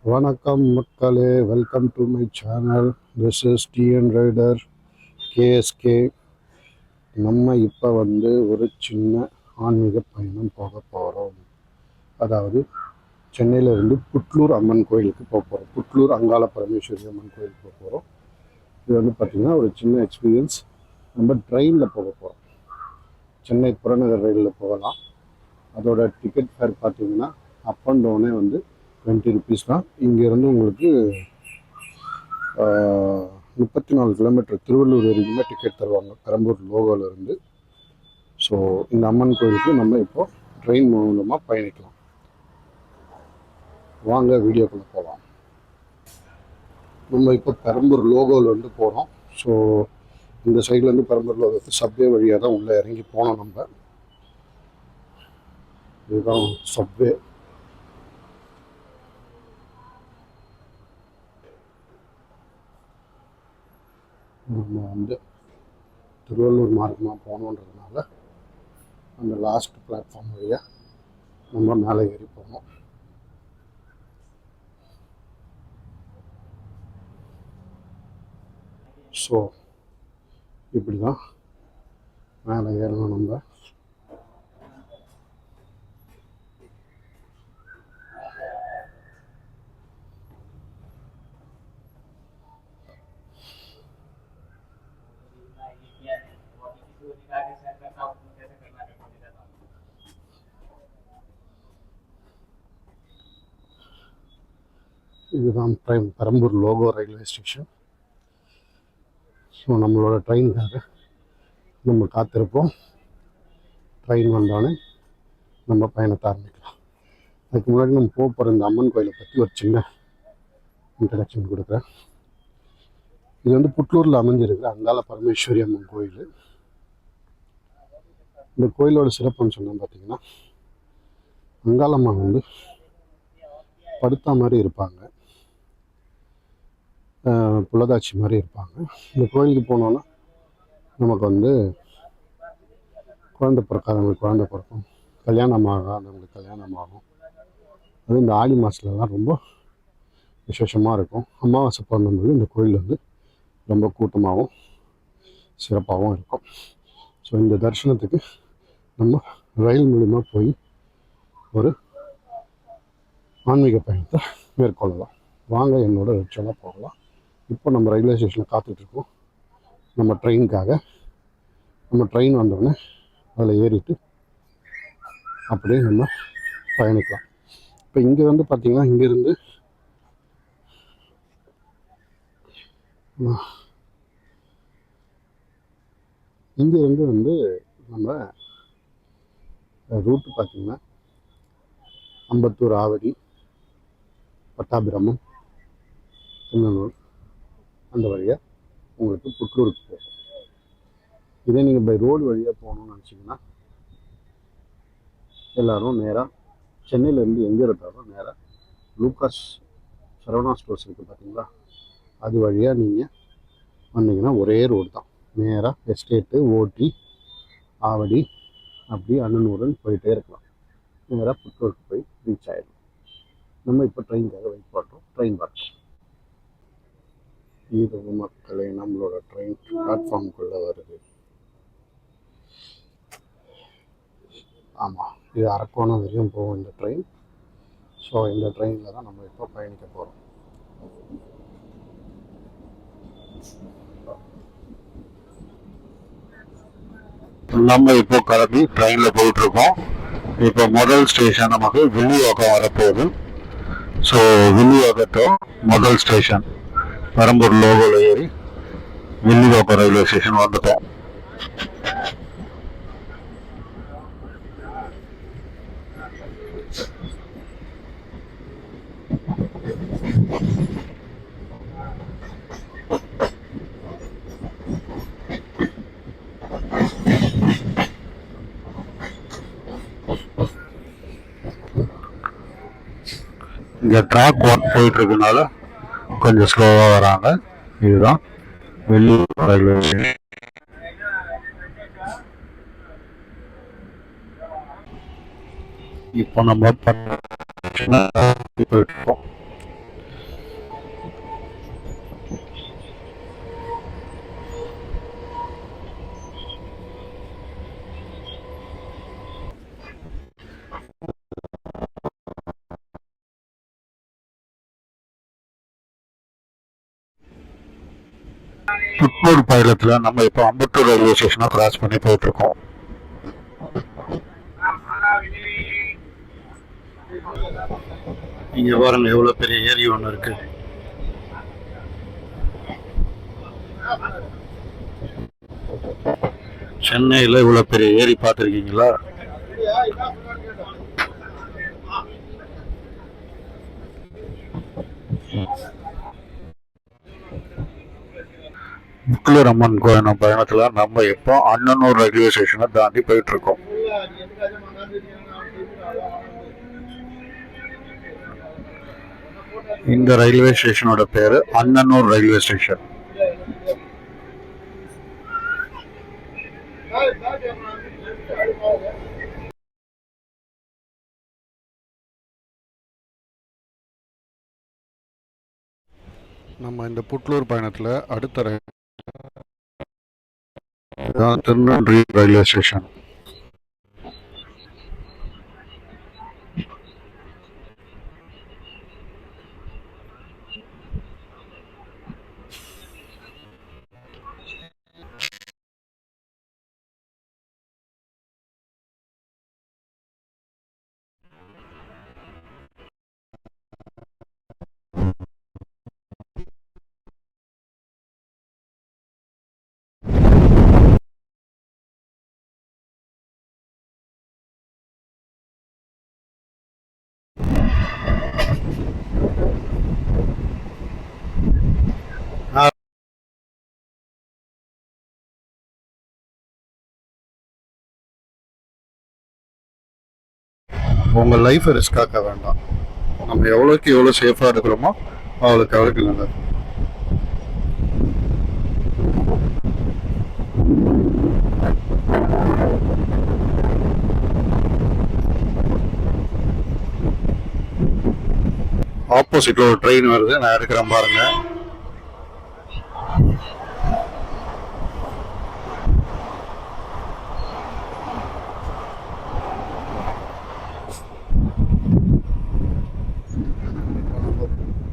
வணக்கம் மக்களே, welcome to my channel. This is TN rider KSK. நம்ம இப்போ ஒரு சின்ன ஆன்மீக பயணம் போக போகிறோம். அதாவது சென்னையிலேருந்து புட்லூர் அம்மன் கோயிலுக்கு போக போகிறோம். புட்லூர் அங்காள பரமேஸ்வரி அம்மன் கோயிலுக்கு போக போகிறோம். இது பார்த்திங்கன்னா ஒரு சின்ன எக்ஸ்பீரியன்ஸ். நம்ம ட்ரெயினில் போக போகிறோம். சென்னை புறநகர் ரயிலில் போகலாம். அதோட டிக்கெட் ஃபேர் பார்த்திங்கன்னா அப் அண்ட் டவுனே 20 ருபீஸ் தான். இங்கேருந்து உங்களுக்கு 34 கிலோமீட்டர் திருவள்ளூர் வரைக்குமே டிக்கெட் தருவாங்க பெரம்பூர் லோகோவிலேருந்து. ஸோ இந்த அம்மன் கோயிலுக்கு நம்ம இப்போது ட்ரெயின் மூலமாக பயணிக்கலாம். வாங்க வீடியோக்குள்ளே போகலாம். நம்ம இப்போ பெரம்பூர் லோகோவிலேருந்து போகிறோம். ஸோ இந்த சைட்லேருந்து பெரம்பூர் லோகோக்கு சப்வே வழியாக தான் உள்ளே இறங்கி போனோம். நம்ம இதுதான் சப்வே. நம்ம திருவள்ளூர் மார்க்கமாக போகணுன்றதுனால அந்த லாஸ்ட் பிளாட்ஃபார்ம் வழியாக நம்ம மேலே ஏறி போனோம். ஸோ இப்படி தான் மேலே ஏறணும் நம்ம. இதுதான் Perambur loco railway station. So நம்மளோட ட்ரெயினுக்காக நம்ம காத்திருப்போம். ட்ரெயின் வந்தோடனே நம்ம பயணத்தை ஆரம்பிக்கலாம். அதுக்கு முன்னாடி நம்ம போக போகிற இந்த அம்மன் கோயிலை பற்றி ஒரு சின்ன இன்ட்ரடக்ஷன் கொடுக்குறேன். இது புட்லூரில் அமைஞ்சிருக்கிற அங்காள பரமேஸ்வரி அம்மன் கோயில். இந்த கோயிலோட சிறப்புன்னு சொன்னால் பார்த்தீங்கன்னா, அங்காளம்மா படுத்தா மாதிரி இருப்பாங்க, புலதாச்சி மாதிரி இருப்பாங்க. இந்த கோயிலுக்கு போனோன்னா நமக்கு குழந்தை பிறக்காதவங்களுக்கு குழந்தை பிறக்கும், கல்யாணம் ஆகாதவங்களுக்கு கல்யாணம் ஆகும். அது இந்த ஆடி மாதத்துலலாம் ரொம்ப விசேஷமாக இருக்கும். அமாவாசை பௌர்ணமிக்கு இந்த கோயில் ரொம்ப கூட்டமாகவும் சிறப்பாகவும் இருக்கும். ஸோ இந்த தரிசனத்துக்கு நம்ம ரயில் மூலிமா போய் ஒரு ஆன்மீக பயணத்தை மேற்கொள்ளலாம். வாங்க என்னோட ரிட்சலாக போகலாம். இப்போ நம்ம ரயில்வே ஸ்டேஷனில் காத்துட்ருக்கோம் நம்ம ட்ரெயினுக்காக. நம்ம ட்ரெயின் வந்தோடனே அதில் ஏறிட்டு அப்படியே நம்ம பயணிக்கலாம். இப்போ இங்கே பார்த்திங்கன்னா, இங்கேருந்து நம்ம ரூட்டு பார்த்திங்கன்னா அம்பத்தூர், ஆவடி, பட்டாபிராமம், திருநெல்வேலி அந்த வழியாக உங்களுக்கு புட்லூருக்கு போகும். இதே நீங்கள் பை ரோடு வழியாக போகணுன்னு நினச்சிங்கன்னா எல்லோரும் நேராக சென்னையிலேருந்து எங்கே இருந்தாலும் நேராக லூகாஸ் சரவணா ஸ்டோர்ஸ் இருக்குது பார்த்தீங்களா, அது வழியாக நீங்கள் வந்தீங்கன்னா ஒரே ரோடு தான். நேராக எஸ்டேட்டு, ஓட்டி, ஆவடி, அப்படி அண்ணனூருன்னு போயிட்டே இருக்கலாம். நேராக புட்லூருக்கு போய் ரீச் ஆகிடலாம். நம்ம இப்போ ட்ரெயினுக்காக வெயிட் பண்ணுறோம். ட்ரெயின் வரட்டும். இது மக்களே, நம்மளோட ட்ரெயின் பிளாட்ஃபார்முக்குள்ளே வருது. ஆமாம், இது அரக்கோணம் வரையும் போகும் இந்த ட்ரெயின். ஸோ இந்த ட்ரெயினில் தான் நம்ம இப்போ பயணிக்க போகிறோம். நம்ம இப்போ கிளம்பி ட்ரெயினில் போயிட்டுருக்கோம். இப்போ முதல் ஸ்டேஷன் நமக்கு வில்லிவாக்கம் வரப்போகுது. ஸோ வில்லிவாக்கத்தோ முதல் ஸ்டேஷன் பெரம்பூர் லோகோவில் ஏறி வில்லிவாக்கம் ரயில்வே ஸ்டேஷன் வந்துட்டோம். இங்கே ட்ராக் ஒர்க் போயிட்டு இருக்கனால கொஞ்சம் ஸ்லோவாக வராங்க. இதுதான் வில்லிவாக்கம் ரயில்வே ஸ்டேஷன். இப்போ நம்ம போயிட்டுருக்கோம். புட்னூர் பயணத்தில் நம்ம இப்போ அம்பத்தூர் ரயில்வே ஸ்டேஷனை கிராஸ் பண்ணி போயிட்டுருக்கோம். இங்கே பாருங்க எவ்வளோ பெரிய ஏரி ஒன்று இருக்கு. சென்னையில் இவ்வளோ பெரிய ஏரி பார்த்துருக்கீங்களா? புட்லூர் அம்மன் கோயில் பயணத்தில் நம்ம இப்போ அண்ணனூர் ரயில்வே ஸ்டேஷனை தாண்டி போயிட்டு இருக்கோம். இந்த ரயில்வே ஸ்டேஷனோட பேரு அண்ணனூர் ரயில்வே ஸ்டேஷன். நம்ம இந்த புட்லூர் பயணத்தில் அடுத்த திருநன்றி ரயில்வே ஸ்டேஷன். உங்கள் லைஃப்பை ரிஸ்க் ஆக்க வேண்டாம். நம்ம எவ்வளோக்கு எவ்வளோ சேஃபாக இருக்கிறோமோ அவ்வளோக்கு நல்லது. ஆப்போசிட்ல ஒரு ட்ரெயின் வருது, நான் எடுக்கிறேன் பாருங்க.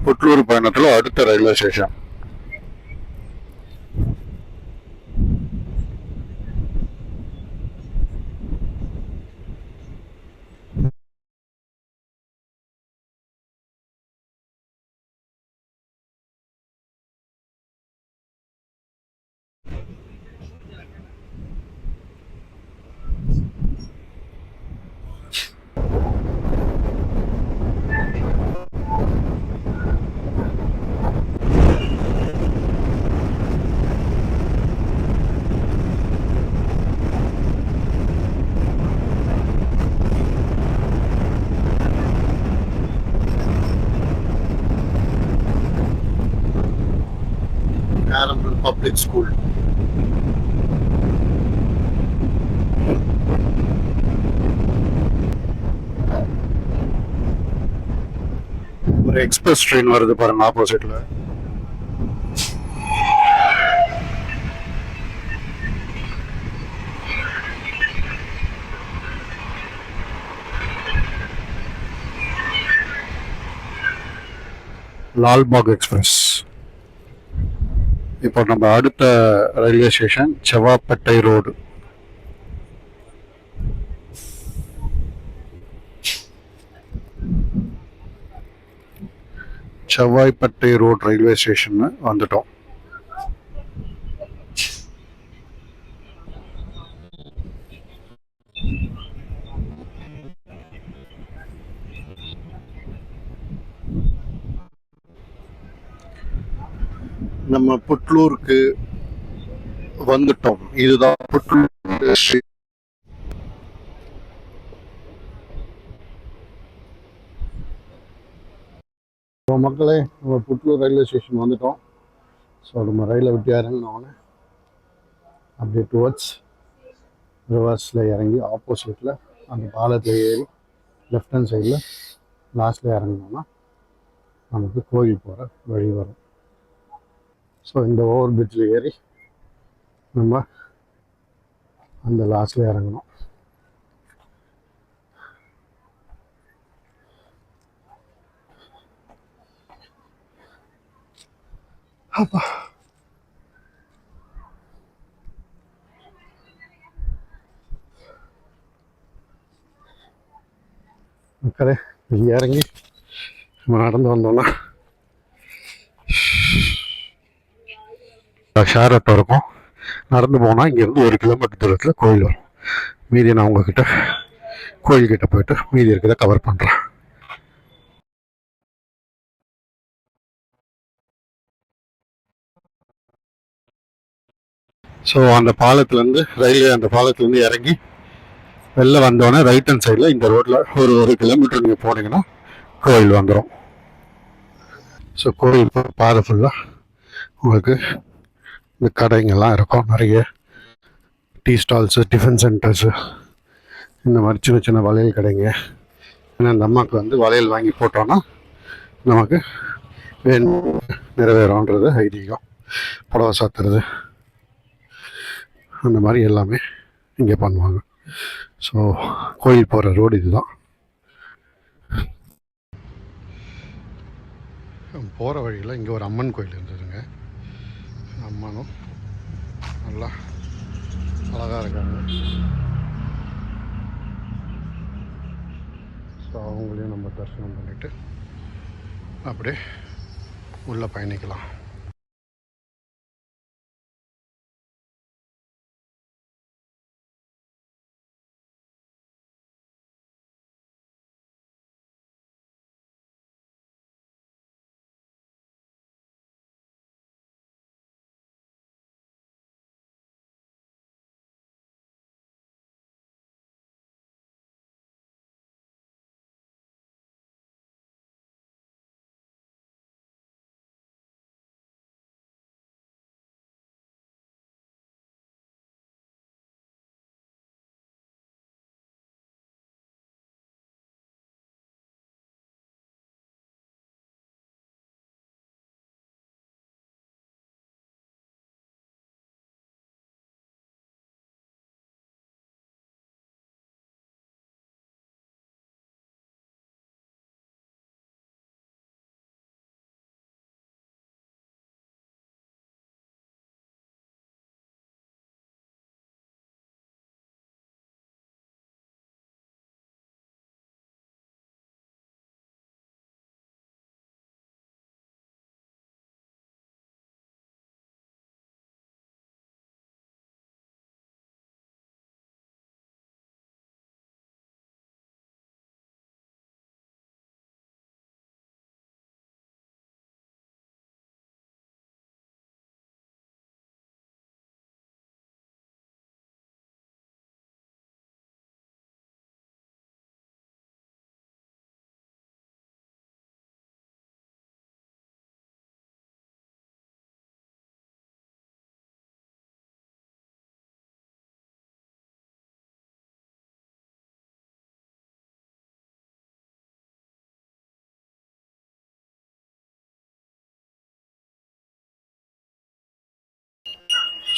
புட்லூர் பயணத்தில் அடுத்த ரயில்வே ஸ்டேஷன். Public School. ஒரு எக்ஸ்பிரஸ் ட்ரெயின் வருது பாருங்க ஆப்போசிட்ல. லால்பாக் எக்ஸ்பிரஸ். இப்போ நம்ம அடுத்த railway station Sevvapettai road. Sevvapet road railway station வந்துட்டோம். நம்ம புட்லூருக்கு வந்துட்டோம். இதுதான் புட்லூர். மக்களே, நம்ம புட்லூர் ரயில்வே ஸ்டேஷன் வந்துட்டோம். ஸோ நம்ம ரயிலை விட்டு இறங்கினோடனே அப்படியே டுவர்ட்ஸ் ரிவர்ஸில் இறங்கி ஆப்போசிட்டில் அந்த பாலத்தில் ஏறி லெஃப்ட் ஹேண்ட் சைடில் லாஸ்ட்டில் இறங்கினோன்னா நமக்கு கோயில் போகிற வழி வரும். ஸோ இந்த ஓவர் பிரிட்ஜில் ஏறி நம்ம அந்த லாஸ்ட்டில் இறங்கணும். அப்பா மக்களே, இங்கே இறங்கி நம்ம நடந்து வந்தோம்னா ஷேர் ஆட்டோ இருக்கும். நடந்து போனால் இங்கேருந்து 1 கிலோமீட்டர் தூரத்தில் கோயில் வரும். மீதி நான் உங்ககிட்ட கோயில்கிட்ட போயிட்டு மீதி இருக்கிறத கவர் பண்ணுறேன். ஸோ அந்த பாலத்துலேருந்து அந்த பாலத்துலேருந்து இறங்கி வெளில வந்தோடனே ரைட் ஹேண்ட் சைடில் இந்த ரோட்டில் ஒரு கிலோமீட்டர் நீங்கள் போனீங்கன்னா கோயில் வந்துடும். ஸோ கோயில் பாதை ஃபுல்லாக உங்களுக்கு இந்த கடைங்கெல்லாம் இருக்கும். நிறைய டீ ஸ்டால்ஸு, டிஃபன் சென்டர்ஸு, இந்த மாதிரி சின்ன சின்ன வளையல் கடைங்க. ஏன்னா அந்த அம்மாவுக்கு வந்து வளையல் வாங்கி போட்டோன்னா நமக்கு வேணும் நிறைவேறோன்றது ஐதீகம். புடவை சாத்துறது அந்த மாதிரி எல்லாமே இங்கே பண்ணுவாங்க. ஸோ கோயில் போகிற ரோடு இதுதான். போகிற வழியில் இங்கே ஒரு அம்மன் கோயில் இருந்ததுங்க. அம்மனும் நல்லா அழகாக இருக்காங்க. ஸோ அவங்களையும் நம்ம தரிசனம் பண்ணிவிட்டு அப்படியே உள்ளே பயணிக்கலாம்.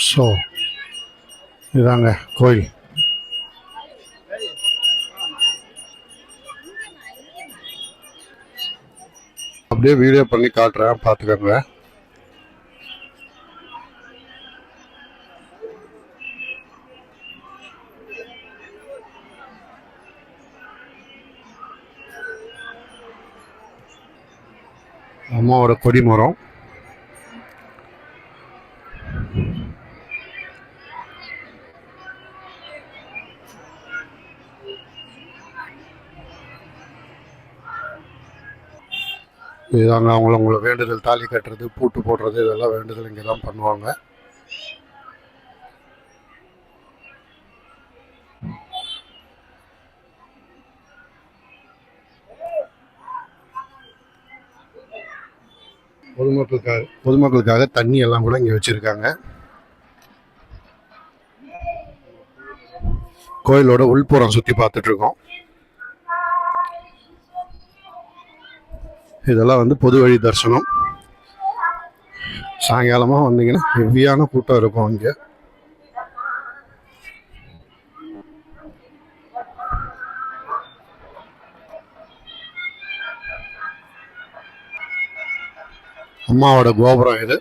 ஸோ இதாங்க கோயில். அப்படியே வீடியோ பண்ணி காட்டுறேன், பார்த்துக்கோங்க. அம்மாவோட கொடிமரம். இதுதாங்க அவங்கள வேண்டுதல், தாலி கட்டுறது, பூட்டு போடுறது, இதெல்லாம் வேண்டுதல் இங்கே தான் பண்ணுவாங்க. பொதுமக்களுக்காக தண்ணி எல்லாம் கூட இங்கே வச்சுருக்காங்க. கோயிலோட உள்புறம் சுற்றி பார்த்துட்ருக்கோம். இதெல்லாம் வந்து பொது வழி தரிசனம். சாயங்காலமாக வந்தீங்கன்னா ஹெவியான கூட்டம் இருக்கும் இங்கே. அம்மாவோட கோபுரம் இது.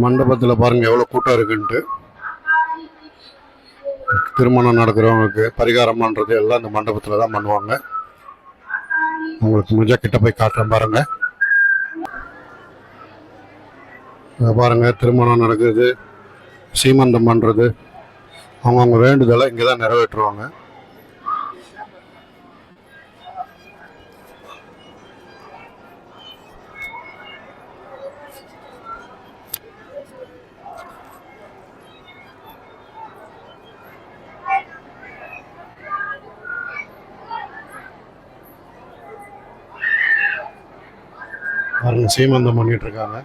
மண்டபத்தில் பாருங்க எவ்வளோ கூட்டம் இருக்குன்ட்டு. திருமணம் நடக்கிறவங்களுக்கு பரிகாரம் பண்ணுறது எல்லாம் இந்த மண்டபத்தில் தான் பண்ணுவாங்க. உங்களுக்கு முடிஞ்சா கிட்ட போய் காட்டுறேன் பாருங்கள். பாருங்கள், திருமணம் நடக்குது, சீமந்தம் பண்ணுறது, அவங்கவுங்க வேண்டுதலை இங்கே தான் நிறைவேற்றுவாங்க. பாருங்க, சீமந்தம் பண்ணிட்டு இருக்காங்க.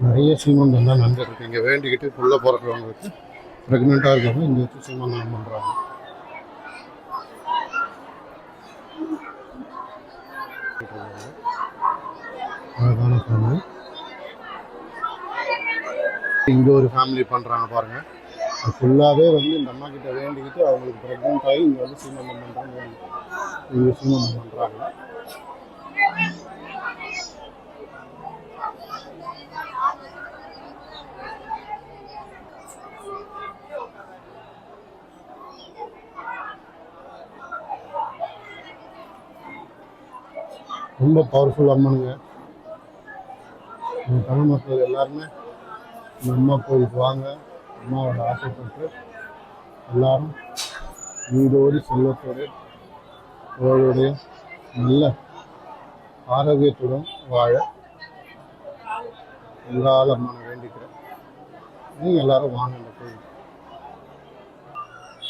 நிறைய சீமந்தம் தான் நடந்துருக்கு. இங்கே வேண்டிக்கிட்டு புள்ள பிறக்கிறவங்களுக்கு ப்ரெக்னெண்ட்டாக இருக்கவங்க இங்கே வச்சு சீமந்தம் பண்ணுறாங்க. அழகான ஃபேமிலி. இங்கே ஒரு ஃபேமிலி பண்ணுறாங்க பாருங்கள். ஃபுல்லாகவே வந்து இந்த அம்மா கிட்ட வேண்டிக்கிட்டு அவங்களுக்கு ப்ரெக்னென்ட் ஆகி இங்கே வந்து சீமந்தம் பண்ணுறாங்க. இங்கே சீமந்தம் பண்ணுறாங்க. ரொம்ப பவர்ஃபுல் அம்மனுங்க. தமிழ் மக்கள் எல்லாருமே இந்த அம்மா கோயிலுக்கு வாங்க. அம்மாவோட ஆசைப்பட்டு எல்லாரும் வீடோடு செல்வத்தோடு அவளுடைய நல்ல ஆரோக்கியத்துடன் வாழ எல்லாரும் அம்மனை வேண்டிக்கிறேன். நீங்கள் எல்லாரும் வாங்க இந்த கோயிலுக்கு.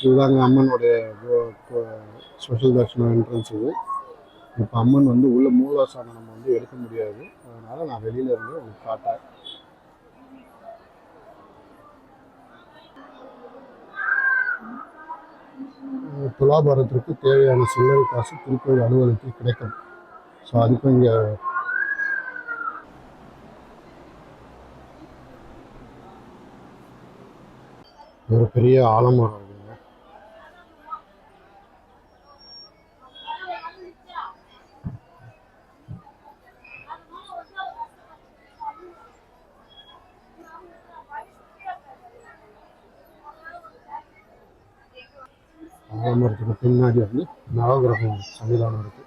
இதுதாங்க அம்மனுடைய ஸ்பெஷல் தர்ஷனம் என்ட்ரன்ஸ். இது இப்போ அம்மன் வந்து உள்ள மூலாசானம் நம்ம வந்து எடுக்க முடியாது, அதனால நான் வெளியில இருந்து உங்களுக்கு காட்டுறேன். துலாபாரத்திற்கு தேவையான சில்லறை காசு திருக்கோயில் அலுவலகத்தில் கிடைக்கும். ஸோ அதுக்கும் இங்கே ஒரு பெரிய ஆலமரம் இருக்குங்க. ஆலமரத்துக்கு பின்னாடி வந்து நவகிரகம் சன்னிதானம் இருக்கு.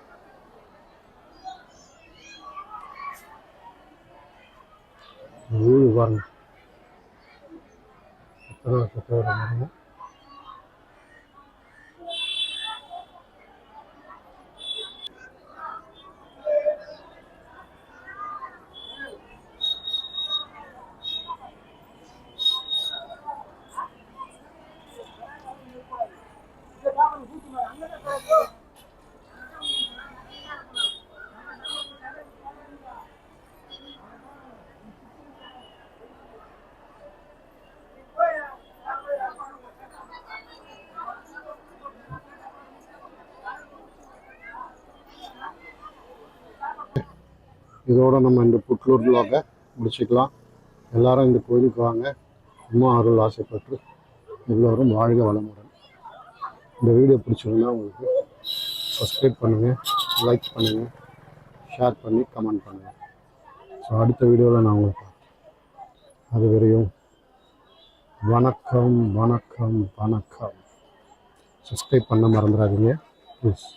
வீடு பாருங்க, மரம். இதோட நம்ம இந்த புட்லூர் vlog முடிச்சுக்கலாம். எல்லாரும் இந்த கோயிலுக்கு வாங்க, அம்மா அருள் ஆசைப்பட்டு எல்லோரும் வாழ்க வளமுடன். இந்த வீடியோ பிடிச்சிருந்தா உங்களுக்கு சப்ஸ்கிரைப் பண்ணுங்கள், லைக் பண்ணுங்கள், ஷேர் பண்ணி கமெண்ட் பண்ணுங்கள். ஸோ அடுத்த வீடியோவில் நான் உங்களுக்கு அது வரையும் வணக்கம் வணக்கம் வணக்கம். சப்ஸ்கிரைப் பண்ண மறந்துடாதீங்க ப்ளீஸ்.